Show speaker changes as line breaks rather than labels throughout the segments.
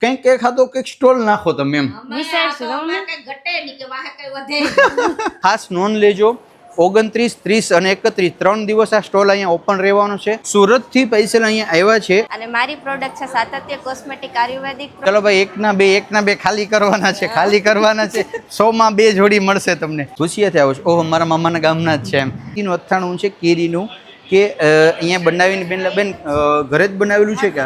કંઈક એખાદો કંઈક સ્ટોલ નાખો તમે એમ. ખાસ નોંધ લેજો, 29, 30 અને 31 3 દિવસ આ સ્ટોલ અહીંયા ઓપન રહેવાનો છે. સુરત થી પૈસા અહીંયા આવ્યા છે
અને મારી પ્રોડક્ટ છે સાતત્ય કોસ્મેટિક આયુર્વેદિક.
ચલો ભાઈ, એકના બે ખાલી કરવાના છે, ખાલી કરવાના છે. 100 માં 2 જોડી મળશે તમને. ખુશીએથી આવો છો. ઓહો, મારા મામાના ગામના જ છે એમ. કેરીનું અથાણું છે, કેરીનું કે અહીંયા બનાવીને બેન ઘરે જ બનાવેલું છે કે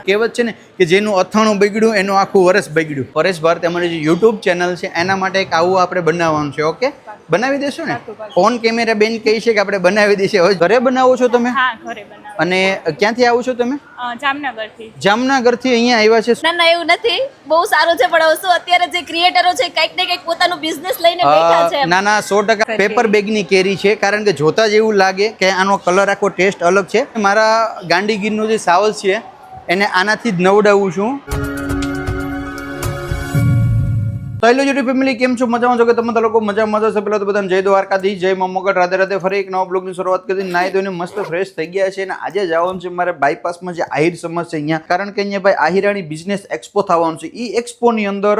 કહેવત છે ને કે જેનું અથાણું બગડ્યું એનું આખું વર્ષ બગડ્યું. પરેશ ભારતી અમારી જે યુટ્યુબ ચેનલ છે એના માટે એક આવું આપણે બનાવવાનું છે. ઓકે, બનાવી દેશો ને? ઓન કેમેરા બેન કહી છે કે આપણે બનાવી દઈશું. હવે ઘરે બનાવો છો તમે?
હા, ઘરે બનાવો.
અને ક્યાંથી આવો છો તમે?
જામનગરથી.
જામનગરથી અહીંયા આવ્યા છે.
ના ના, એવું નથી. બહુ સારું છે, પણ શું અત્યારે જે ક્રિએટરો છે કંઈક ને કંઈક પોતાનું બિઝનેસ લઈને બેઠા છે.
ના ના, 100% પેપર બેગની કેરી છે. કારણ કે જોતા જ એવું લાગે કે આનો કલર આખો ટેસ્ટ અલગ છે. મારા ગાંડીગીરનો જે સાવલ છે એને આનાથી જ નવડાવું છું. તો હેલો યુટ્યુબ ફેમિલી, કેમ છો? મજામાં છો કે તમે લોકો મજામાં છો? પહેલા તો બધાને જય દ્વારકાધીશ, જય મા મોગલ, રાધે રાધે. ફરી એક નવા બ્લોગની શરૂઆત કરી. નાઈ ધોઈને મસ્ત ફ્રેશ થઈ ગયા છે અને આજે જવાનું છે મારે બાયપાસમાં જે આહિર સમાજ છે અહીંયા. કારણ કે અહીંયા ભાઈ આહિરાણી બિઝનેસ એક્સપો થવાનું છે. એ એક્સપોની અંદર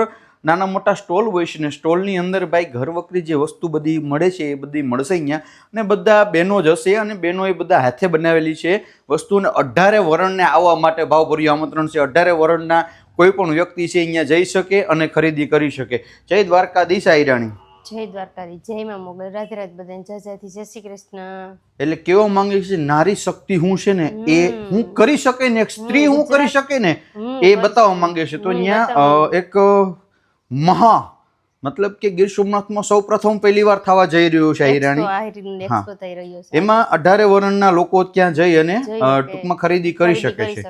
નાના મોટા સ્ટોલ હોય છે ને સ્ટોલની અંદર ભાઈ ઘર વખરી જે વસ્તુ બધી મળે છે એ બધી મળશે અહીંયા. અને બધા બહેનો જ હશે અને બહેનો એ બધા હાથે બનાવેલી છે વસ્તુને. 18 વર્ણને આવવા માટે ભાવભર્યું આમંત્રણ છે. 18 વર્ણના કોઈ પણ વ્યક્તિ છે અહીંયા જઈ શકે અને ખરીદી કરી શકે. જય દ્વારકાધીશ આહિરાણી.
જય દ્વારકાધીશ, જય મા મોગલ, રાધે રાધે બધાને જયથી જય શ્રી કૃષ્ણ.
એટલે કેવો માંગે છે નારી શક્તિ હું છે ને એ હું કરી શકે ને, એક સ્ત્રી હું કરી શકે ને એ બતાવવા માંગે છે. તો અહીંયા એક મહા મતલબ કે ગીર સોમનાથમાં સૌ પ્રથમ પહેલી વાર થવા જઈ રહ્યું છે આહિરાણી. એમાં 18 વર્ણના લોકો ત્યાં જઈ અને ટૂંકમાં ખરીદી કરી શકે છે.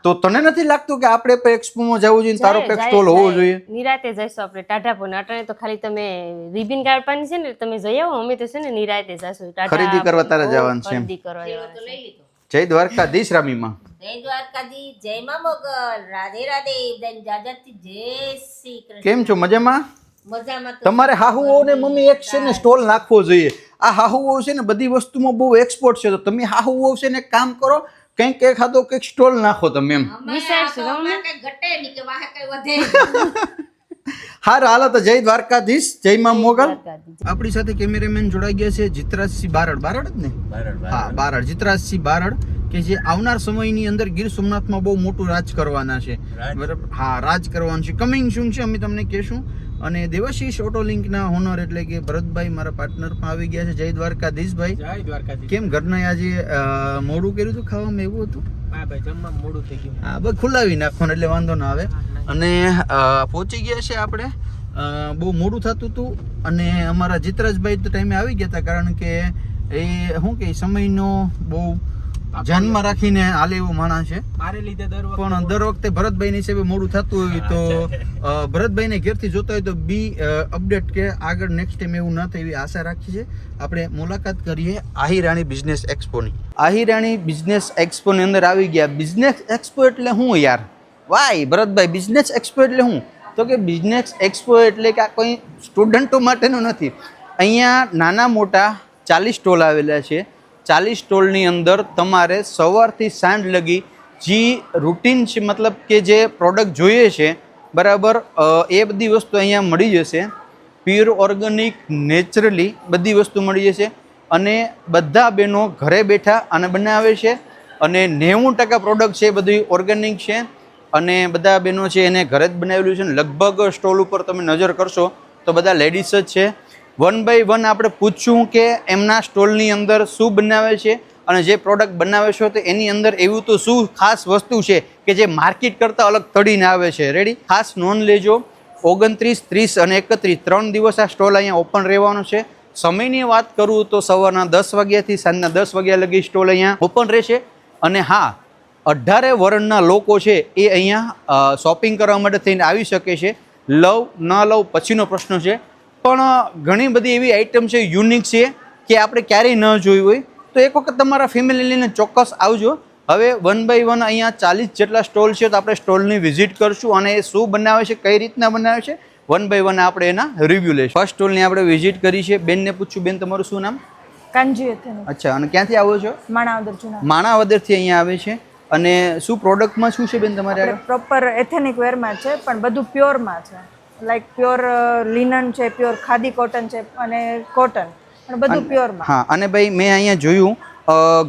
તો તને નથી લાગતું કે આપણે પણ એક્સપોમાં જવું જોઈએ, તારો પણ સ્ટોલ હોવો જોઈએ?
નિરાતે જઈશું આપણે ટાઢાપુર. અટાણે તો ખાલી તમે રિબિન કાઢવાની છે ને, તમે જઈ આવો. અમે તો છે ને નિરાતે જઈશું
ખરીદી કરવા. તારે જવાનું છે?
ખરીદી કરવા જવાનું.
જય દ્વારકાધીશ રામીમાં.
જય દ્વારકાધીશ, જય મા મોગલ, રાધે રાધે બધાને જાજાથી જય શ્રી કૃષ્ણ.
કેમ છો? મજામાં?
મજામાં.
તમારે હાહુઓ ને મમ્મી એક છે ને સ્ટોલ નાખવો જોઈએ. આ હાહુઓ છે ને બધી વસ્તુમાં બહુ એક્સપોર્ટ છે. તો તમે હાહુઓ છે ને કામ કરો, કંઈક એખાદો કંઈક સ્ટોલ નાખો તમે એમ. હારું, હાલો તો જય દ્વારકાધીશ, જય મા મોગલ. આપણી સાથે કેમેરામેન જોડાઈ ગયા છે જીતરાજસિંહ બારડ જ ને? હા, બારડ, જીતરાજસિંહ બારડ, કે જે આવનાર સમયની અંદર ગીર સોમનાથમાં બહુ મોટું રાજ કરવાના છે. બરાબર? હા, રાજ કરવાનું છે. કમિંગ શું છે અમે તમને કહેશું. અને દેવાશીષ ઓટો લિંકના હોનર એટલે કે ભરતભાઈ મારા પાર્ટનર પણ આવી ગયા છે. જય દ્વારકાધીશ ભાઈ. જય દ્વારકાધીશ. કેમ ઘરના આજે મોડું કર્યું હતું ખાવામાં? એવું હતું? હા ભાઈ, જમવામાં મોડું થઈ ગયું. હા, બસ ખુલાવી નાખવાનું એટલે વાંધો ના આવે. અને પહોંચી ગયા છે આપણે. બહુ મોડું થતું હતું અને અમારા જીતરાજભાઈ તો ટાઈમે આવી ગયા હતા. કારણ કે એ શું કે સમયનો બહુ ધ્યાનમાં રાખીને હાલે એવું માણસ છે. પણ દર વખતે ભરતભાઈની હિસાબે મોડું થતું હોય તો ભરતભાઈને ઘેરથી જોતા હોય તો અપડેટ કે આગળ નેક્સ્ટ ટાઈમ એવું ન થાય એવી આશા રાખીએ છીએ. આપણે મુલાકાત કરીએ આહિરાણી બિઝનેસ એક્સપોની. આહિરાણી બિઝનેસ એક્સપોની અંદર આવી ગયા. બિઝનેસ એક્સપો એટલે શું યાર? વાય ભરતભાઈ, બિઝનેસ એક્સપો એટલે શું? તો કે બિઝનેસ એક્સપો એટલે કે આ કોઈ સ્ટુડન્ટો માટેનું નથી. અહીંયા નાના મોટા 40 સ્ટોલ આવેલા છે. 40 સ્ટોલની અંદર તમારે સવારથી સાંજ લગી જે રૂટીન છે, મતલબ કે જે પ્રોડક્ટ જોઈએ છે બરાબર, એ બધી વસ્તુ અહીંયા મળી જશે. પ્યોર ઓર્ગેનિક, નેચરલી બધી વસ્તુ મળી જશે. અને બધા બહેનો ઘરે બેઠા અને બનાવે છે. અને 90% પ્રોડક્ટ છે બધી ઓર્ગેનિક છે. અને બધા બહેનો છે એને ઘરે જ બનાવેલું છે. લગભગ સ્ટોલ ઉપર તમે નજર કરશો તો બધા લેડીઝ જ છે. 1 બાય 1 આપણે પૂછશું કે એમના સ્ટોલની અંદર શું બનાવે છે અને જે પ્રોડક્ટ બનાવે છે તો એની અંદર એવું તો શું ખાસ વસ્તુ છે કે જે માર્કેટ કરતાં અલગ તડીને આવે છે. રેડી? ખાસ નોંધ લેજો, 29, 30 અને 31 3 દિવસ આ સ્ટોલ અહીંયા ઓપન રહેવાનો છે. સમયની વાત કરું તો સવારના 10 વાગ્યાથી સાંજના 10 વાગ્યા લગી સ્ટોલ અહીંયા ઓપન રહેશે. અને હા, 18 વર્ણના લોકો છે એ અહીંયા શોપિંગ કરવા માટે થઈને આવી શકે છે. લવ ન લવ પછીનો પ્રશ્ન છે. પણ ઘણી બધી એવી આઈટમ છે યુનિક છે કે આપણે ક્યારેય ન જોઈ હોય. તો એક વખત તમારા ફેમિલી લઈને ચોક્કસ આવજો. હવે 1 બાય 1 અહીંયા 40 જેટલા સ્ટોલ છે તો આપણે સ્ટોલની વિઝિટ કરશું અને એ શું બનાવે છે, કઈ રીતના બનાવે છે, 1 બાય 1 આપણે એના રિવ્યુ લઈશું. ફર્સ્ટ સ્ટોલની આપણે વિઝિટ કરી છે. બેનને પૂછ્યું, બેન તમારું શું નામ?
કાંજી.
અચ્છા, અને ક્યાંથી આવો છો?
માણાવદર.
માણાવદરથી અહીંયા આવે છે. અને શું પ્રોડક્ટમાં શું છે બેન તમારે આગળ?
પ્રોપર એથેનિક વેરમાં છે પણ બધું પ્યોરમાં છે, લાઈક પ્યોર લિનન છે, પ્યોર ખાદી કોટન છે અને કોટન પણ બધું પ્યોરમાં.
હા, અને ભાઈ મેં અહીંયા જોયું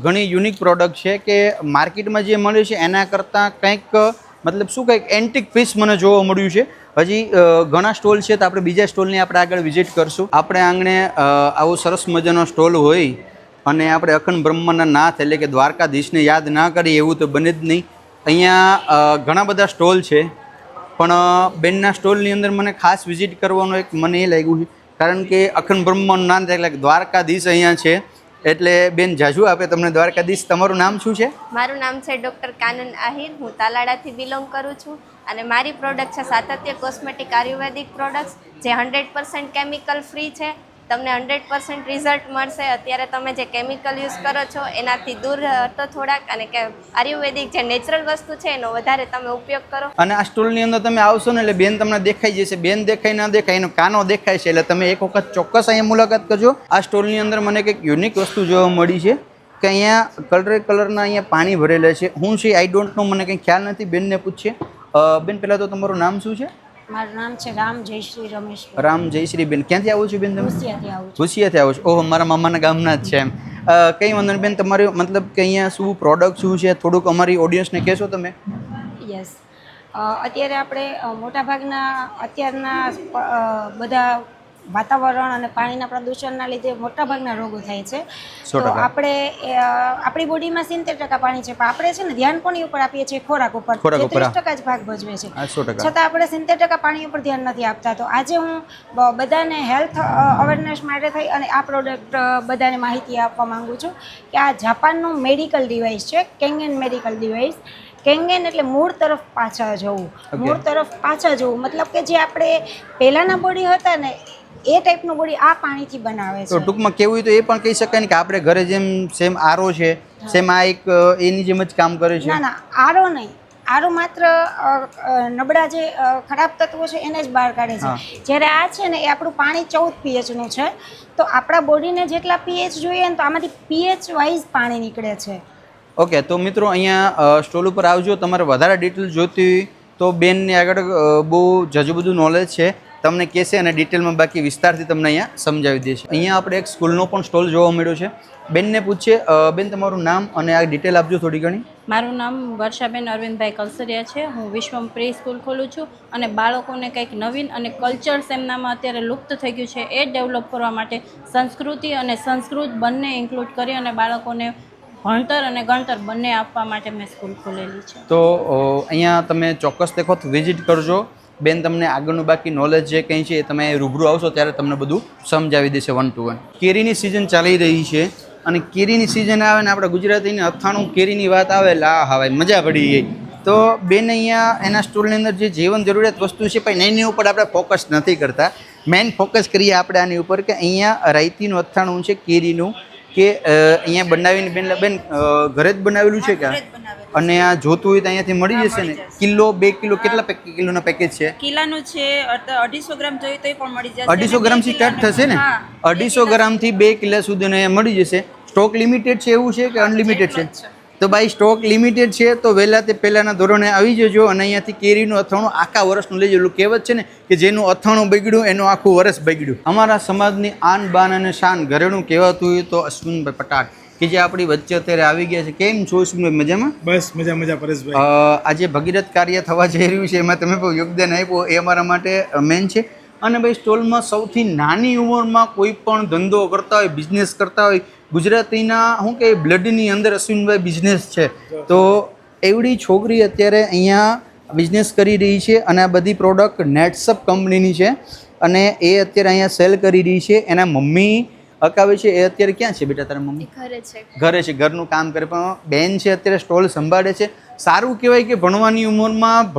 ઘણી યુનિક પ્રોડક્ટ છે કે માર્કેટમાં જે મળે છે એના કરતાં કંઈક મતલબ શું કંઈક એન્ટિક પીસ મને જોવા મળ્યું છે. હજી ઘણા સ્ટોલ છે તો આપણે બીજા સ્ટોલની આપણે આગળ વિઝિટ કરશું. આપણે આંગણે આવો સરસ મજાનો સ્ટોલ હોય અને આપણે અખંડ બ્રહ્મના નાથ એટલે કે દ્વારકાધીશને યાદ ના કરીએ એવું તો બને જ નહીં. અહીંયા ઘણા બધા સ્ટોલ છે પણ બેનના સ્ટોલની અંદર મને ખાસ વિઝિટ કરવાનું એક મને એ લાગ્યું છે કારણ કે અખંડ બ્રહ્મનું નામ એટલે દ્વારકાધીશ અહીંયા છે એટલે બેન જાજુ આપે તમને દ્વારકાધીશ. તમારું નામ શું છે?
મારું નામ છે ડૉક્ટર કાનન આહિર. હું તાલાડાથી બિલોંગ કરું છું અને મારી પ્રોડક્ટ છે સાતત્ય કોસ્મેટિક આયુર્વેદિક પ્રોડક્ટ્સ જે 100% કેમિકલ ફ્રી છે. તમને 100% રિઝલ્ટ મળશે. અત્યારે તમે જે કેમિકલ યુઝ કરો છો એનાથી દૂર હટો થોડાક અને કે આયુર્વેદિક જે નેચરલ વસ્તુ છે એનો વધારે તમે ઉપયોગ કરો.
અને આ સ્ટોલની અંદર તમે આવશો ને એટલે બેન તમને દેખાઈ જશે. બેન દેખાય ના દેખાય એનો કાનો દેખાય છે એટલે તમે એક વખત ચોક્કસ અહીંયા મુલાકાત કરજો. આ સ્ટોલની અંદર મને કંઈક યુનિક વસ્તુ જોવા મળી છે કે અહીંયા કલરના અહીંયા પાણી ભરેલા છે. હું છે આઈ ડોન્ટ નો, મને કંઈ ખ્યાલ નથી. બેનને પૂછીએ. બેન પહેલાં તો તમારું નામ શું છે?
મારું નામ છે રામ જયશ્રી રમેશ.
રામ જયશ્રી બેન. ક્યાંથી આવો છો બેન તમે?
ભૂસિયાથી આવું છું.
ભૂસિયાથી આવો છો? ઓહો, મારા મામાના ગામના જ છે એમ. કંઈ વાંધો નહીં બેન, તમારી મતલબ કે અહીંયા શું પ્રોડક્ટ શું છે થોડુંક અમારી ઓડિયન્સને કહેશો તમે?
યસ, અત્યારે આપણે મોટાભાગના અત્યારના બધા વાતાવરણ અને પાણીના પ્રદૂષણના લીધે મોટાભાગના રોગો થાય છે. તો આપણે આપણી બોડીમાં 70% પાણી છે પણ આપણે છે ને ધ્યાન કોની ઉપર આપીએ છીએ? ખોરાક ઉપર. 30% જ ભાગ ભજવે છે. છતાં આપણે 70% પાણી ઉપર ધ્યાન નથી આપતા. તો આજે હું બધાને હેલ્થ અવેરનેસ માટે થઈ અને આ પ્રોડક્ટ બધાને માહિતી આપવા માંગુ છું કે આ જાપાનનું મેડિકલ ડિવાઇસ છે, કેંગેન મેડિકલ ડિવાઇસ. કેંગેન એટલે મૂળ તરફ પાછા જવું. મૂળ તરફ પાછા જવું મતલબ કે જે આપણે પહેલાંના બોડી હતા ને એ ટાઈપનું બોડી આ પાણીથી બનાવે છે.
તો ટૂંકમાં કેવું હોય તો એ પણ કહી શકાય ને કે આપણે ઘરે જેમ સેમ આરો છે સેમ આ એક એની જેમ જ કામ કરે છે?
ના ના, આરો નહીં. આરો માત્ર નબળા જે ખરાબ તત્વો છે એને જ બહાર કાઢે છે. જ્યારે આ છે ને એ આપણું પાણી 14 pHનું છે. તો આપણા બોડીને જેટલા pH જોઈએ ને તો આમાંથી pH વાઇઝ પાણી નીકળે છે.
ઓકે, તો મિત્રો અહીંયા સ્ટોલ ઉપર આવજો. તમારે વધારે ડિટેલ જોતી હોય તો બેનને આગળ બહુ જજુ બધું નોલેજ છે, તમને કહેશે અને ડિટેલમાં બાકી વિસ્તારથી તમને અહીંયા સમજાવી દેશે. અહીંયા આપણે એક સ્કૂલનો પણ સ્ટોલ જોવા મળ્યો છે. બેનને પૂછીએ. બેન તમારું નામ અને આ ડિટેલ આપજો થોડી ઘણી.
મારું નામ વર્ષાબેન અરવિંદભાઈ કલસરિયા છે. હું વિશ્વમ પ્રી સ્કૂલ ખોલું છું અને બાળકોને કંઈક નવીન અને કલ્ચર્સ એમનામાં અત્યારે લુપ્ત થઈ ગયું છે એ ડેવલપ કરવા માટે સંસ્કૃતિ અને સંસ્કૃત બંને ઇન્ક્લુડ કરી અને બાળકોને ભણતર અને ગણતર બંને આપવા માટે મેં સ્કૂલ ખોલેલી છે.
તો અહીંયા તમે ચોક્કસ દેખો તો વિઝિટ કરજો. બેન તમને આગળનું બાકી નોલેજ જે કંઈ છે એ તમે રૂબરૂ આવશો ત્યારે તમને બધું સમજાવી દેશે 1 to 1. કેરીની સિઝન ચાલી રહી છે અને કેરીની સિઝન આવે ને આપણે ગુજરાતીને અથાણું કેરીની વાત આવે એટલે આ હવાય મજા પડી ગઈ. તો બેન અહીંયા એના સ્ટોલની અંદર જે જીવન જરૂરિયાત વસ્તુ છે પણ એની ઉપર આપણે ફોકસ નથી કરતા. મેઇન ફોકસ કરીએ આપણે આની ઉપર કે અહીંયા રાયતીનું અથાણું છે કેરીનું કે અહીંયા બનાવીને બેન ઘરે જ બનાવેલું છે કે? અને આ જોતું હોય તો અહીંયાથી મળી જશે ને? કિલો 2 કિલો કેટલા કિલોના પેકેજ છે?
કિલાનું છે 250 ગ્રામ જોઈએ તો પણ મળી જશે.
250 ગ્રામથી સ્ટાર્ટ થશે ને? 250 ગ્રામથી 2 કિલા સુધીનો અહીંયા મળી જશે. સ્ટોક લિમિટેડ છે એવું છે કે અનલિમિટેડ છે? તો ભાઈ સ્ટોક લિમિટેડ છે તો વહેલા તે પહેલાંના ધોરણે આવી જજો અને અહીંયાથી કેરીનું અથાણું આખા વર્ષનું લઈ જવું. કહેવત છે ને કે જેનું અથાણું બગડ્યું એનું આખું વર્ષ બગડ્યું. અમારા સમાજની આન બાન અને શાન ઘરેણું કહેવાતું હોય તો અશ્વિનભાઈ પટાક કે જે આપણી વચ્ચે અત્યારે આવી ગયા છે. કેમ છો અશ્વિનભાઈ? મજામાં?
બસ મજા પરેશભાઈ.
આજે ભગીરથ કાર્ય થવા જઈ રહ્યું છે એમાં તમે યોગદાન આપ્યું એ અમારા માટે મેન છે. અને ભાઈ સ્ટોલમાં સૌથી નાની ઉંમરમાં કોઈ પણ ધંધો કરતા હોય, બિઝનેસ કરતા હોય, ગુજરાતીના શું કે બ્લડની અંદર અશ્વિનભાઈ બિઝનેસ છે. તો એવડી છોકરી અત્યારે અહીંયા બિઝનેસ કરી રહી છે અને આ બધી પ્રોડક્ટ નેટસપ કંપનીની છે અને એ અત્યારે અહીંયા સેલ કરી રહી છે. એના મમ્મી અકાવે છે એ અત્યારે ક્યાં છે બેટા? તારા મમ્મી ઘરે છે, ઘરનું કામ કરે. પણ બેન છે અત્યારે સ્ટોલ સંભાળે છે. સારું કહેવાય કે ભણવાની ઉંમરમાં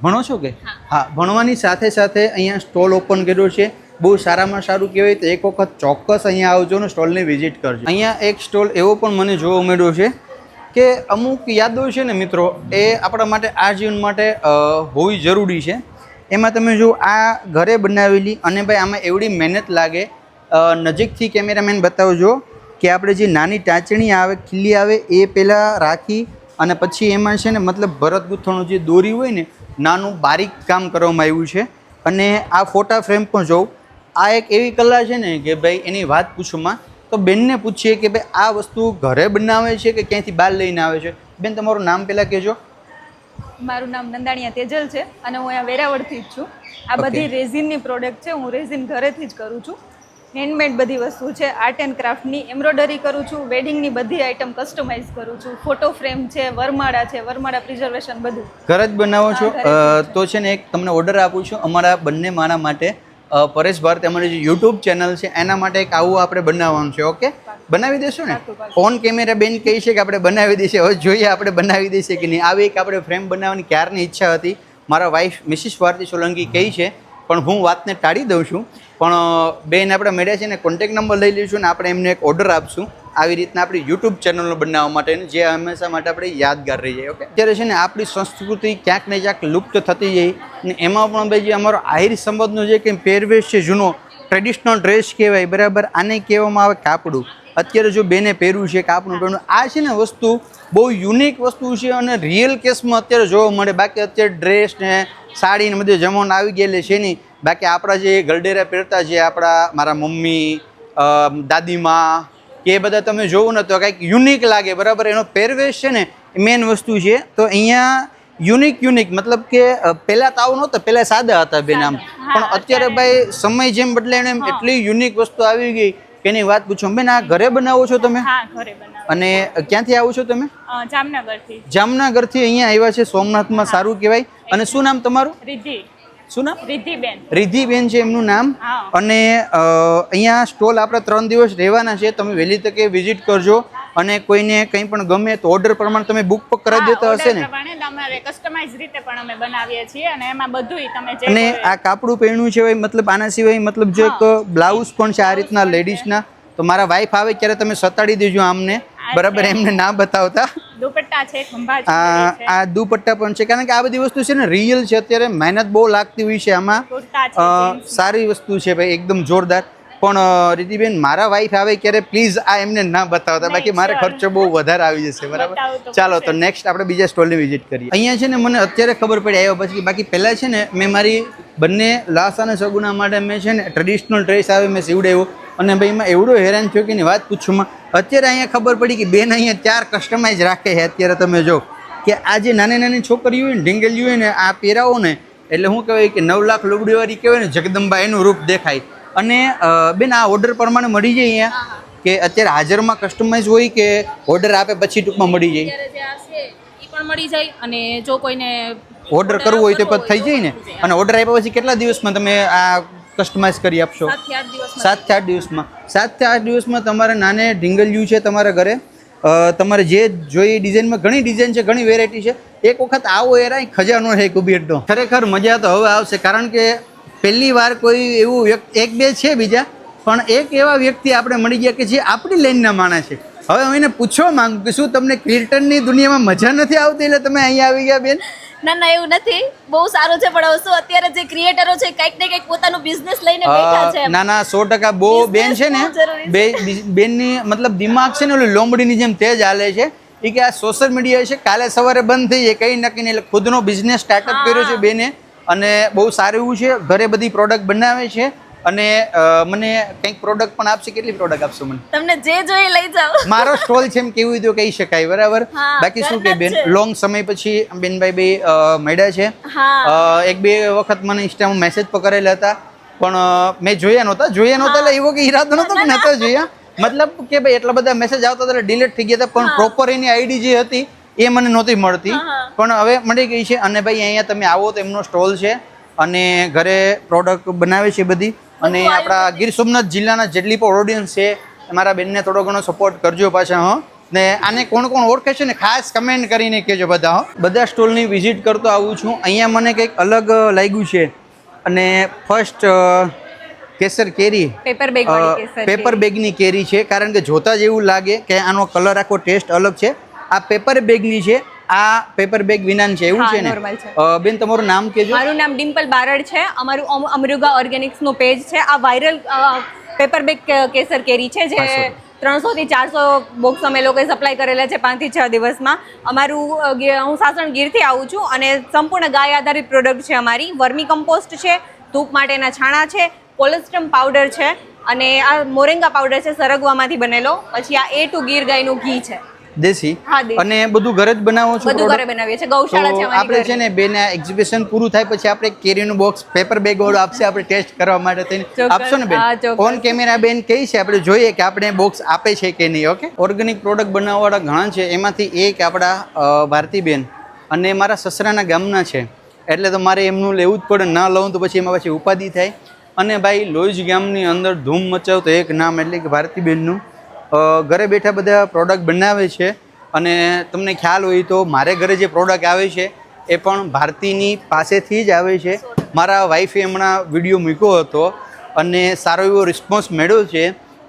ભણો છો કે? હા, ભણવાની સાથે સાથે અહીંયા સ્ટોલ ઓપન કર્યો છે. બહુ સારામાં સારું કહેવાય. તો એક વખત ચોક્કસ અહીંયા આવજો ને સ્ટોલને વિઝિટ કરજો. અહીંયા એક સ્ટોલ એવો પણ મને જોવા મળ્યો છે કે અમુક યાદો છે ને મિત્રો એ આપણા માટે આ જીવન માટે હોવી જરૂરી છે. એમાં તમે જો આ ઘરે બનાવેલી અને ભાઈ આમાં એવડી મહેનત લાગે. નજીકથી કેમેરામેન બતાવજો કે આપણે જે નાની ટાંચણી આવે ખીલી આવે એ પહેલાં રાખી અને પછી એમાં છે ને મતલબ ભરત ગૂંથણનું જે દોરી હોય ને નાનું બારીક કામ કરવામાં આવ્યું છે. અને આ ફોટા ફ્રેમ પણ જોઉં, આ એક એવી કલા છે ને કે ભાઈ એની વાત પૂછવામાં તો બેનને પૂછીએ કે ભાઈ આ વસ્તુ ઘરે બનાવે છે કે ક્યાંયથી બહાર લઈને આવે છે. બેન તમારું નામ પહેલાં કહેજો.
મારું નામ નંદાણીયા તેજલ છે અને હું અહીંયા વેરાવળથી જ છું. આ બધી રેઝિનની પ્રોડક્ટ છે. હું રેઝિન ઘરેથી જ કરું છું. હેન્ડમેડ બધી વસ્તુ છે. આર્ટ એન્ડ ક્રાફ્ટની એમ્બ્રોઇડરી કરું છું. વેડિંગની બધી આઇટમ કસ્ટમાઇઝ કરું છું. ફોટો ફ્રેમ છે, વરમાળા પ્રિઝર્વેશન બધું
ઘરે જ બનાવો છો. તો છે ને એક તમને ઓર્ડર આપું છું અમારા બંને મારા માટે. પરેશ ભારતી અમારી જે યુટ્યુબ ચેનલ છે એના માટે એક આવું આપણે બનાવવાનું છે. ઓકે, બનાવી દેશો ને? ઓન કેમેરા બેન કહી છે કે આપણે બનાવી દઈશું. હવે જોઈએ આપણે બનાવી દઈશું કે નહીં. આવી એક આપણે ફ્રેમ બનાવવાની ક્યારની ઈચ્છા હતી. મારા વાઈફ મિસિસ ભારતી સોલંકી કહી છે, પણ હું વાતને ટાળી દઉં છું. પણ બેન આપણે મળ્યા છે ને કોન્ટેક નંબર લઈ લઈશું ને આપણે એમને એક ઓર્ડર આપશું આવી રીતના આપણી યુટ્યુબ ચેનલનો બનાવવા માટે, જે હંમેશા માટે આપણે યાદગાર રહી જાય. ઓકે, અત્યારે છે ને આપણી સંસ્કૃતિ ક્યાંક ને ક્યાંક લુપ્ત થતી જાય ને એમાં પણ ભાઈ જે અમારો આહિર સંબંધનો જે કંઈ પહેરવેશ છે જૂનો ટ્રેડિશનલ ડ્રેસ કહેવાય, બરાબર, આને કહેવામાં આવે કાપડું. અત્યારે જો બેને પહેર્યું છે કાપડું પહેરવું, આ છે ને વસ્તુ બહુ યુનિક વસ્તુ છે અને રિયલ કેસમાં અત્યારે જોવા મળે. બાકી અત્યારે ડ્રેસ ને સાડી ને બધે જમણ આવી ગયેલી છે નહીં. બાકી આપણા જે ગલડેરા પહેરતા છે આપણા મારા મમ્મી દાદીમાં કે એ બધા તમે જોવો ને તો કંઈક યુનિક લાગે, બરાબર. એનો પહેરવેશ છે ને એ મેઇન વસ્તુ છે. તો અહીંયા યુનિક મતલબ કે પહેલાં તો આવું નહોતું, પહેલાં સાદા હતા બેન આમ, પણ અત્યારે ભાઈ સમય જેમ બદલાય એમ એટલી યુનિક વસ્તુ આવી ગઈ કે એની વાત પૂછો. બેન આ ઘરે બનાવો છો તમે?
હા, ઘરે બનાવું.
અને ક્યાંથી આવો છો તમે?
જામનગરથી.
જામનગરથી અહીંયા આવ્યા છે સોમનાથમાં, સારું કહેવાય. અને શું નામ તમારું?
રિદ્ધિ.
શું નામ?
રિદ્ધિબેન.
રિદ્ધિબેન છે એમનું નામ. અને અહીંયા સ્ટોલ આપણે 3 દિવસ રહેવાના છે. તમે વહેલી તકે વિઝિટ કરજો અને કોઈને કંઈ પણ ગમે તો ઓર્ડર પ્રમાણે તમે બુક પણ કરાવી દેતા હશે ને?
તમારે કસ્ટમાઇઝ રીતે પણ અમે બનાવીએ છીએ અને એમાં બધુંય તમે જે
અને આ કાપડું પહેર્યું છે મતલબ આના સિવાય મતલબ જે એક બ્લાઉઝ પણ છે આ રીતના લેડીઝના. તો મારા વાઈફ આવે ત્યારે તમે સતાડી દેજો આમને, બરાબર, એમને ના બતાવતા.
દુપટ્ટા છે, ખંભા છે,
આ દુપટ્ટા પણ છે, કારણ કે આ બધી વસ્તુ છે ને રિયલ છે. અત્યારે મહેનત બહુ લાગતી હોય છે આમાં. સારી વસ્તુ છે ભાઈ, એકદમ જોરદાર. પણ રિદ્ધિબેન મારા વાઈફ આવે ત્યારે પ્લીઝ આ એમને ના બતાવતા, બાકી મારે ખર્ચો બહુ વધારે આવી જશે, બરાબર. ચાલો તો નેક્સ્ટ આપણે બીજા સ્ટોલની વિઝિટ કરીએ. અહીંયા છે ને મને અત્યારે ખબર પડી આવ્યો પછી, બાકી પહેલાં છે ને મેં મારી બંને લાસ અને સગુના માટે મેં છે ને ટ્રેડિશનલ ડ્રેસ આવે મેં સીવડાવ્યો અને ભાઈ એમાં એવડો હેરાન થયો કે એની વાત પૂછવામાં. અત્યારે અહીંયા ખબર પડી કે બેન અહીંયા 4 કસ્ટમાઇઝ રાખે છે. અત્યારે તમે જો કે આ જે નાની છોકરીઓ હોય ને ઢીંગલીઓ હોય ને આ પહેરાવો ને એટલે શું કહેવાય કે 9 લાખ લુગડીવાળી કહેવાય ને જગદંબા એનું રૂપ દેખાય. અને બેન આ ઓર્ડર પ્રમાણે મળી જાય અહીંયા કે અત્યારે હાજરમાં કસ્ટમાઇઝ હોય કે ઓર્ડર આપે પછી ટૂંકમાં મળી જાય?
એ પણ મળી જાય અને જો કોઈને
ઓર્ડર કરવું હોય તો પણ થઈ જાય ને. અને ઓર્ડર આપ્યા પછી કેટલા દિવસમાં તમે આ કસ્ટમાઇઝ કરી આપશો? 7 થી 8 દિવસમાં. 7 થી 8 દિવસમાં તમારે નાને ઢીંગલિયું છે તમારા ઘરે, તમારે જે જોઈએ ડિઝાઇનમાં ઘણી ડિઝાઇન છે, ઘણી વેરાયટી છે. એક વખત આવો એરાય ખજાનો છે કુબેરનો. ખરેખર મજા તો હવે આવશે, કારણ કે પહેલી વાર કોઈ એવું એક બે છે બીજા, પણ એક એવા વ્યક્તિ આપણે મળી ગયા કે જે આપણી લાઈનના માણસ છે. હવે હું એને પૂછવા માંગુ કે શું તમને કીર્તનની દુનિયામાં મજા નથી આવતી એટલે તમે અહીંયા આવી ગયા બેન?
ના એવું નથી, બહુ સારું છે. પણ શું અત્યારે જે ક્રિએટરો છે કંઈક ને કંઈક પોતાનું બિઝનેસ લઈને બેઠા છે.
ના 100% બહુ બેન છે ને, બેનની મતલબ દિમાગ છે ને ઓલી લોમડીની જેમ તેજ હાલે છે. એ કે આ સોશિયલ મીડિયા છે કાલે સવારે બંધ થઈ જાય કંઈ નક્કી નહીં, એટલે ખુદનો બિઝનેસ સ્ટાર્ટઅપ કર્યો છે બેને અને બહુ સારું એવું છે. ઘરે બધી પ્રોડક્ટ બનાવે છે અને મને કંઈક પ્રોડક્ટ પણ આપશે. કેટલી પ્રોડક્ટ આપશો મને? તમને જે જોઈએ લઈ જાઓ. મારો સ્ટોલ છે એમ કેવું તો કહી શકાય, બરાબર. બાકી શું કે બેન લોંગ સમય પછી બેનભાઈ બે મળ્યા છે. 1-2 વખત મને ઇન્સ્ટામાં મેસેજ પણ કરેલા હતા, પણ મેં જોયા નહોતા એટલે એવો કે ઈરાદો નહોતો કે નહોતા જોયા. મતલબ કે ભાઈ એટલા બધા મેસેજ આવતા હતા ડિલીટ થઈ ગયા હતા, પણ પ્રોપર એની આઈડી જે હતી એ મને નહોતી મળતી, પણ હવે મળી ગઈ છે. અને ભાઈ અહીંયા તમે આવો તો એમનો સ્ટોલ છે અને ઘરે પ્રોડક્ટ બનાવે છે બધી. અને આપણા ગીર સોમનાથ જિલ્લાના જેટલી પણ ઓડિયન્સ છે મારા બેનને થોડો ઘણો સપોર્ટ કરજો પાછા. ને આને કોણ ઓળખે છે ને ખાસ કમેન્ટ કરીને કહેજો બધા. બધા સ્ટોલની વિઝિટ કરતો આવું છું. અહીંયા મને કંઈક અલગ લાગ્યું છે. અને ફર્સ્ટ કેસર કેરી, પેપર બેગની કેરી છે, કારણ કે જોતા જ એવું લાગે કે આનો કલર આખો ટેસ્ટ અલગ છે. આ પેપર બેગની છે, આ પેપર બેગ વિનાન છે, એવું છે ને? બેન તમારું નામ કહેજો.
મારું નામ ડિમ્પલ બારડ છે. અમારું અમૃગા ઓર્ગેનિક્સ નું પેજ છે. આ વાયરલ પેપર બેગ કેસર કેરી છે જે 300 થી 400 બોક્સ અમે લોકોએ સપ્લાય કરેલા છે 5 થી 6 દિવસમાં. અમારું હું સાસણ ગીરથી આવું છું અને સંપૂર્ણ ગાય આધારિત પ્રોડક્ટ છે અમારી. વર્મી કમ્પોસ્ટ છે, ધૂપ માટેના છાણા છે, કોલેસ્ટ્રમ પાવડર છે અને આ મોરેંગા પાવડર છે સરગવામાંથી બનેલો. પછી આ A2 ગીર ગાયનું ઘી છે
દેશી.
હા, દેશી.
અને બધું ઘરે જ બનાવો છો?
બધું ઘરે બનાવીએ છીએ. ગૌશાળા છે અમારી
આપણે
ઘરે.
છે ને બેન એક્ઝિબિશન પૂરું થાય પછી આપણે કેરીનું બોક્સ પેપર બેગ વાળું આપશે, આપણે ટેસ્ટ કરવા માટે થઈને
ચોક્કસ.
આપશો ને બેન?
હા, ચોક્કસ.
ઓન કેમેરા બેન કહી છે, આપણે જોઈએ કે આપણે બોક્સ આપે છે કે નહીં. ઓકે, ઓર્ગેનિક પ્રોડક્ટ બનાવવાવાળા ઘણા છે, એમાંથી એક આપણા ભારતીબેન અને મારા સસરાના ગામના છે, એટલે તો મારે એમનું લેવું જ પડે. ના લઉં તો પછી એમાં પછી ઉપાધિ થાય. અને ભાઈ લોજ ગામની અંદર ધૂમ મચાવતો એક નામ એટલે કે ભારતીબેનનું ઘરે બેઠા બધા પ્રોડક્ટ બનાવે છે. અને તમને ખ્યાલ હોય તો મારે ઘરે જે પ્રોડક્ટ આવે છે એ પણ ભારતીની પાસેથી જ આવે છે. મારા વાઈફે હમણાં વિડીયો મૂક્યો હતો અને સારો એવો રિસ્પોન્સ મળ્યો છે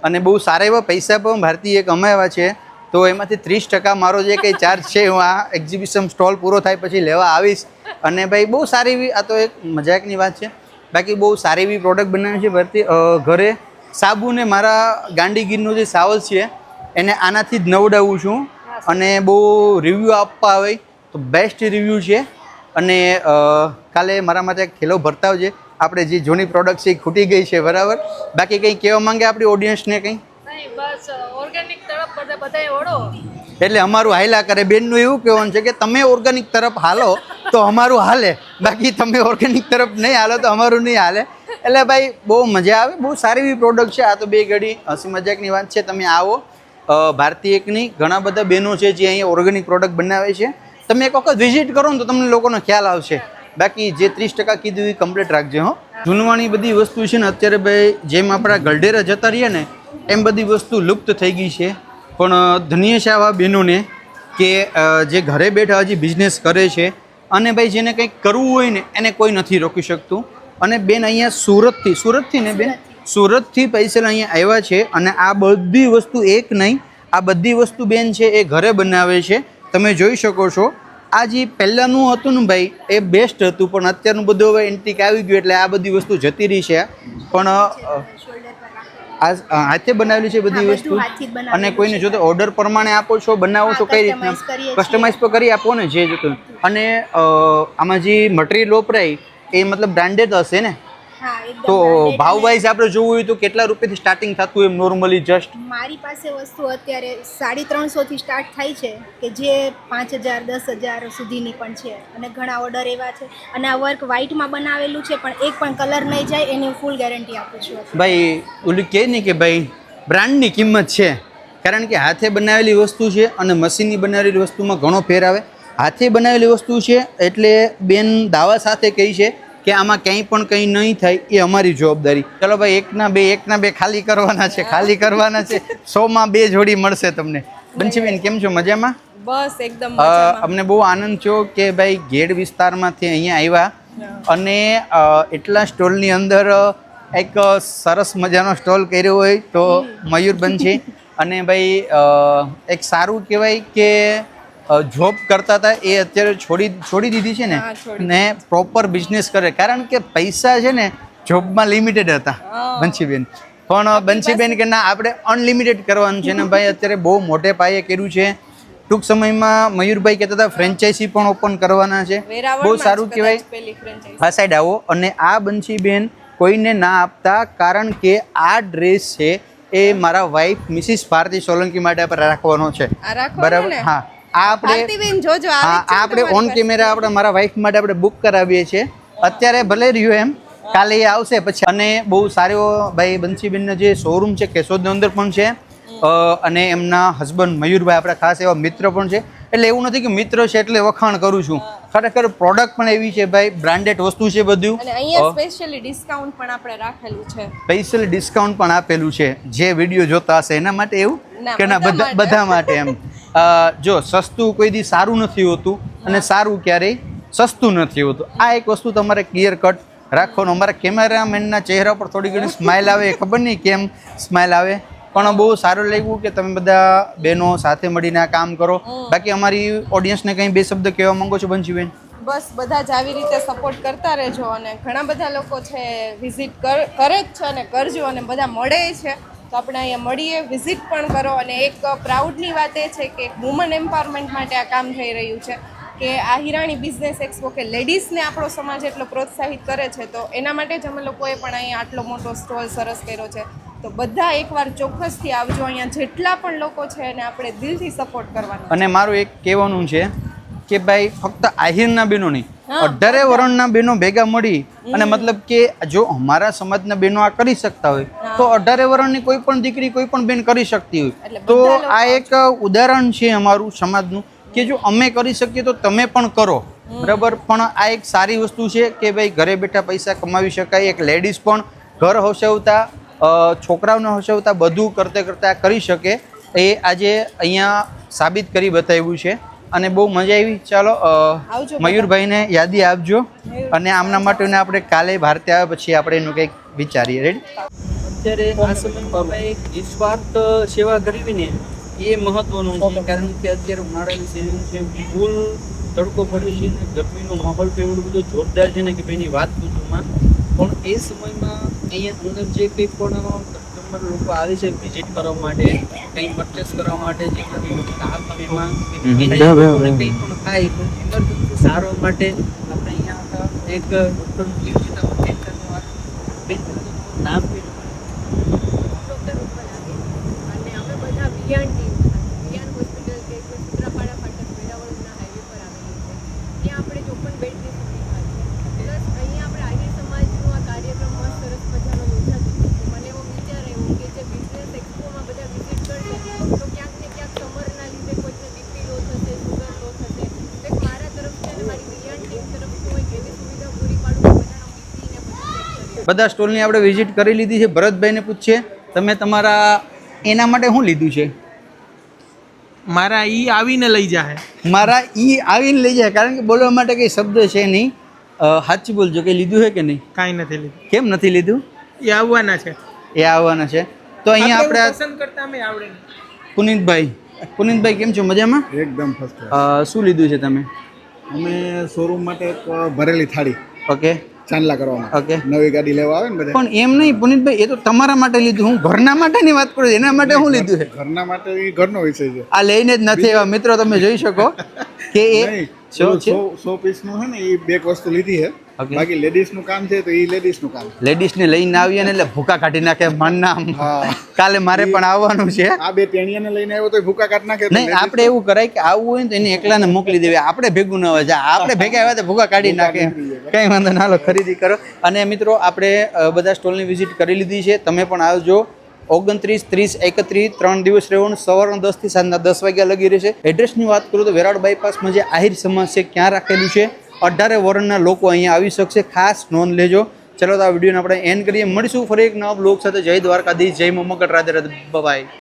અને બહુ સારા એવા પૈસા પણ ભારતીએ કમાવ્યા છે. તો એમાંથી 30% મારો જે કંઈ ચાર્જ છે હું આ એક્ઝિબિશન સ્ટોલ પૂરો થાય પછી લેવા આવીશ. અને ભાઈ બહુ સારી એવી, આ તો એક મજાકની વાત છે, બાકી બહુ સારી એવી પ્રોડક્ટ બનાવે છે ભારતી. ઘરે સાબુને મારા ગાંડીગીરનો જે સાવલ છે એને આનાથી જ નવડાવું છું અને બહુ રિવ્યૂ આપવા આવે તો બેસ્ટ રિવ્યૂ છે. અને કાલે મારા માટે ખેલો ભરતા આવજે. આપણે જે જૂની પ્રોડક્ટ છે એ ખૂટી ગઈ છે, બરાબર? બાકી કંઈ કહેવા માંગે આપણી ઓડિયન્સને કંઈ?
બસ ઓર્ગેનિક તરફ બધાએ વળો.
એટલે અમારું હાલ્યા કરે. બેનનું એવું કહેવાનું છે કે તમે ઓર્ગેનિક તરફ હાલો તો અમારું હાલે, બાકી તમે ઓર્ગેનિક તરફ નહીં હાલો તો અમારું નહીં હાલે. એટલે ભાઈ બહુ મજા આવે, બહુ સારી એવી પ્રોડક્ટ છે. આ તો બે ઘડી હસી મજાકની વાત છે. તમે આવો ભારતી એકની ઘણા બધા બહેનો છે જે અહીંયા ઓર્ગેનિક પ્રોડક્ટ બનાવે છે. તમે એક વખત વિઝિટ કરો ને તો તમને લોકોનો ખ્યાલ આવશે. બાકી જે 30% કીધું એ કમ્પ્લીટ રાખજો. હો, જૂનવાણી બધી વસ્તુ છે ને અત્યારે ભાઈ જેમ આપણા ગલઢેરા જતા રહીએ ને એમ બધી વસ્તુ લુપ્ત થઈ ગઈ છે. પણ ધન્ય છે આવા બહેનોને કે જે ઘરે બેઠા હજી બિઝનેસ કરે છે. અને ભાઈ જેને કંઈક કરવું હોય ને એને કોઈ નથી રોકી શકતું. અને બેન અહીંયા સુરતથી ને બેન સુરતથી પૈસા અહીંયા આવ્યા છે. અને આ બધી વસ્તુ એક નહીં, આ બધી વસ્તુ બેન છે એ ઘરે બનાવે છે. તમે જોઈ શકો છો. આ જે પહેલાંનું હતું ને ભાઈ એ બેસ્ટ હતું, પણ અત્યારનું બધું હવે એન્ટિક આવી ગયું એટલે આ બધી વસ્તુ જતી રહી છે. પણ આ હાથે બનાવેલી છે બધી વસ્તુ. અને કોઈને જો તો ઓર્ડર પ્રમાણે આપો છો, બનાવો છો, કઈ રીતના કસ્ટમાઇઝ પણ કરી આપો ને જે જોતું. અને આમાં જે મટીરિયલ વપરાય એ મતલબ બ્રાન્ડેડ હશે ને? તો ભાવ વાઇઝ આપણે જોવું હોય તો કેટલા રૂપિયાથી સ્ટાર્ટિંગ થતું એમ નોર્મલી? જસ્ટ
મારી પાસે વસ્તુ અત્યારે 350 થી સ્ટાર્ટ થાય છે કે જે 5000 10,000 સુધીની પણ છે. અને ઘણા ઓર્ડર એવા છે. અને આ વર્ક વ્હાઇટમાં બનાવેલું છે પણ એક પણ કલર નહીં જાય એની ફૂલ ગેરંટી આપું છું.
ભાઈ ઓલું કહે ને કે ભાઈ બ્રાન્ડની કિંમત છે, કારણ કે હાથે બનાવેલી વસ્તુ છે અને મશીનની બનાવેલી વસ્તુમાં ઘણો ફેર આવે. હાથે બનાવેલી વસ્તુ છે એટલે બેન દાવા સાથે કહી છે કે આમાં ક્યાંય પણ કંઈ નહીં થાય, એ અમારી જવાબદારી. ચલો ભાઈ એકના બે ખાલી કરવાના છે. 100માં 2 જોડી મળશે તમને. બંસીબેન કેમ છો? મજામાં?
બસ એકદમ
અમને બહુ આનંદ થયો કે ભાઈ ગેડ વિસ્તારમાંથી અહીંયા આવ્યા અને એટલા સ્ટોલની અંદર એક સરસ મજાનો સ્ટોલ કર્યો હોય તો મયુરબંધ છે. અને ભાઈ એક સારું કહેવાય કે જોબ કરતા હતા એ અત્યારે છોડી દીધી છે ને પ્રોપર બિઝનેસ કરે. કારણ કે પૈસા છે ને જોબમાં લિમિટેડ હતા બંસીબેન. પણ બંસીબેન કે ના આપણે અનલિમિટેડ કરવાનું છે ને ભાઈ અત્યારે બહુ મોટે પાયે કર્યું છે. ટૂંક સમયમાં મયુરભાઈ કહેતા હતા ફ્રેન્ચાઇઝી પણ ઓપન કરવાના છે. બહુ સારું કહેવાય. આ સાઈડ આવો. અને આ બંસીબેન કોઈને ના આપતા, કારણ કે આ ડ્રેસ છે એ મારા વાઈફ મિસિસ ભારતી સોલંકી માટે આપણે રાખવાનો છે, બરાબર? હા, આપણે ઓન કેમેરા આપણે મારા વાઈફ માટે આપણે બુક કરાવીએ છીએ. અત્યારે ભલે રહ્યું એમ, કાલે એ આવશે પછી. અને બહુ સારો ભાઈ બંસીબેનનો જે શોરૂમ છે કેશોદની અંદર પણ છે. અને એમના હસબન્ડ મયુરભાઈ આપણા ખાસ એવા મિત્ર પણ છે. એટલે એવું નથી કે મિત્ર છે એટલે વખાણ કરું છું, ખરેખર પ્રોડક્ટ પણ એવી છે ભાઈ, બ્રાન્ડેડ વસ્તુ છે બધું.
અને અહીંયા સ્પેશિયલી ડિસ્કાઉન્ટ પણ આપણે રાખેલું છે.
સ્પેશિયલ ડિસ્કાઉન્ટ પણ આપેલું છે જે વિડીયો જોતા હશે એના માટે. એવું કે ના બધા માટે એમ. જો સસ્તું કોઈ દી સારું નથી હોતું અને સારું ક્યારેય સસ્તું નથી હોતું. આ એક વસ્તુ તમારે ક્લિયર કટ રાખવાનું. અમારા કેમેરામેનના ચહેરા પર થોડી ઘણી સ્માઇલ આવે, ખબર નહીં કેમ સ્માઇલ આવે, પણ બહુ સારું લાગ્યું કે તમે બધા બહેનો સાથે મળીને આ કામ કરો. બાકી અમારી ઓડિયન્સને કંઈ બે શબ્દ કહેવા માંગો છો બંસીબેન?
બસ બધા જ આવી રીતે સપોર્ટ કરતા રહેજો. અને ઘણા બધા લોકો છે વિઝિટ કરે જ છે અને કરજો, અને બધા મળે છે.
તો આપણે અહીંયા મળીએ, વિઝિટ પણ કરો. અને એક પ્રાઉડની વાત એ છે કે વુમન એમ્પાવરમેન્ટ માટે આ કામ થઈ રહ્યું છે કે આ હિરાણી બિઝનેસ એક્સપો કે લેડીઝને આપણો સમાજ એટલો પ્રોત્સાહિત કરે છે, તો એના માટે જ અમે લોકોએ પણ અહીંયા આટલો મોટો સ્ટોલ સરસ કર્યો છે. તો બધા એકવાર ચોક્કસથી આવજો, અહીંયા જેટલા પણ લોકો છે એને આપણે દિલથી સપોર્ટ કરવાનો.
અને મારું એક કહેવાનું છે કે ભાઈ ફક્ત આહિરના બહેનો નહીં, 18 વરણના બહેનો ભેગા મળી અને મતલબ કે જો અમારા સમાજના બહેનો આ કરી શકતા હોય તો 18 વરણની કોઈ પણ દીકરી કોઈ પણ બેન કરી શકતી હોય. તો આ એક ઉદાહરણ છે અમારું સમાજનું કે જો અમે કરી શકીએ તો તમે પણ કરો, બરાબર. પણ આ એક સારી વસ્તુ છે કે ભાઈ ઘરે બેઠા પૈસા કમાવી શકાય. એક લેડીઝ પણ ઘર હસાવતા, છોકરાઓને હસાવતા બધું કરતે કરતા કરી શકે, એ આજે અહીંયા સાબિત કરી બતાવ્યું છે અને બહુ મજા આવી. ચાલો મયુરભાઈને યાદી આપજો અને આમના માટે આપણે કાલે ભારતે આવે પછી આપણે એનું કંઈક વિચારીએ. રેડી?
અત્યારે આ સમયમાં એક નિસ્વાર્થ સેવા કરવી ને એ મહત્વનું છે, કારણ કે અત્યારે ઉનાળાની સિઝન છે, ફૂલ તડકો પડે છે ને ગરમીનો માહોલ તો એવડો બધો જોરદાર છે ને કે ભાઈની વાત પૂછવામાં. પણ એ સમયમાં અહીંયા અંદર જે કંઈ પણ કસ્ટમર લોકો આવે છે વિઝિટ કરવા માટે, કંઈ પરચેસ કરવા માટે, જે કંઈ એમાં કંઈ પણ થાય ઇમરજન્સી સારવાર માટે આપણે અહીંયા એક ડૉક્ટર નામ
બધા સ્ટોલની આપણે વિઝિટ કરી લીધી છે. ભરતભાઈને પૂછીએ, તમે તમારા એના માટે શું લીધું છે?
મારા ઈ આવીને લઈ જાય.
મારા ઈ આવીને લઈ જાય, કારણ કે બોલવા માટે કંઈ શબ્દ છે નહીં. સાચું બોલજો, કંઈ લીધું છે કે નહીં?
કાંઈ નથી લીધું.
કેમ નથી લીધું?
એ આવવાના છે.
એ આવવાના છે. તો અહીંયા આપણે
પસંદ કરતા અમે આવડે નહીં.
પુનિતભાઈ કેમ છો? મજામાં?
એકદમ ફર્સ્ટ ક્લાસ.
શું લીધું છે તમે?
અમે શોરૂમ માટે એક ભરેલી થાળી,
ઓકે,
ચાંદલા કરવામાં.
ઓકે.
નવી ગાડી લેવા આવે ને બધા.
પણ એમ નહીં પુનિતભાઈ, એ તો તમારા માટે લીધું. હું ઘરના માટેની વાત કરું, એના માટે શું લીધું છે?
ઘરના માટે એ ઘરનો વિષય છે.
આ લઈને જ નથી આવ્યા મિત્રો, તમે જોઈ શકો કે એ
100 પીસનું છે ને એ બે વસ્તુ લીધી છે. બાકી લેડીઝનું કામ છે તો એ લેડીઝનું કામ.
લેડીઝને લઈને આવીએ ને એટલે ભૂકા કાઢી નાખે મનના. કાલે મારે પણ આવવાનું છે.
આ બે ટેણીયાને લઈને આવ્યો તો ભૂકા કાઢી નાખે.
નહીં, આપણે એવું કરાય કે આવવું હોય ને તો એને એકલાને મોકલી દેવી, આપણે ભેગું ન હોય. આપણે ભેગા આવ્યા તો ભૂકા કાઢી નાખે. કંઈ વાંધો ના, ખરીદી કરો. અને મિત્રો આપણે બધા સ્ટોલની વિઝિટ કરી લીધી છે, તમે પણ આવજો. 29, 30, 31 3 દિવસ રહેવાનું. સવારના 10 થી સાંજના 10 વાગ્યા લગી રહેશે. એડ્રેસની વાત કરું તો વેરાવળ બાયપાસમાં જે આહિર સમાજ છે ક્યાં રાખેલું છે. 18 વરણના લોકો અહીંયા આવી શકશે, ખાસ નોંધ લેજો. ચલો તો આ વિડીયોને આપણે એન્ડ કરીએ. મળીશું ફરી એક નવા બ્લોગ સાથે. જય દ્વારકાધીશ, જય મમ્મકડ, રાધે રાધે, બાય.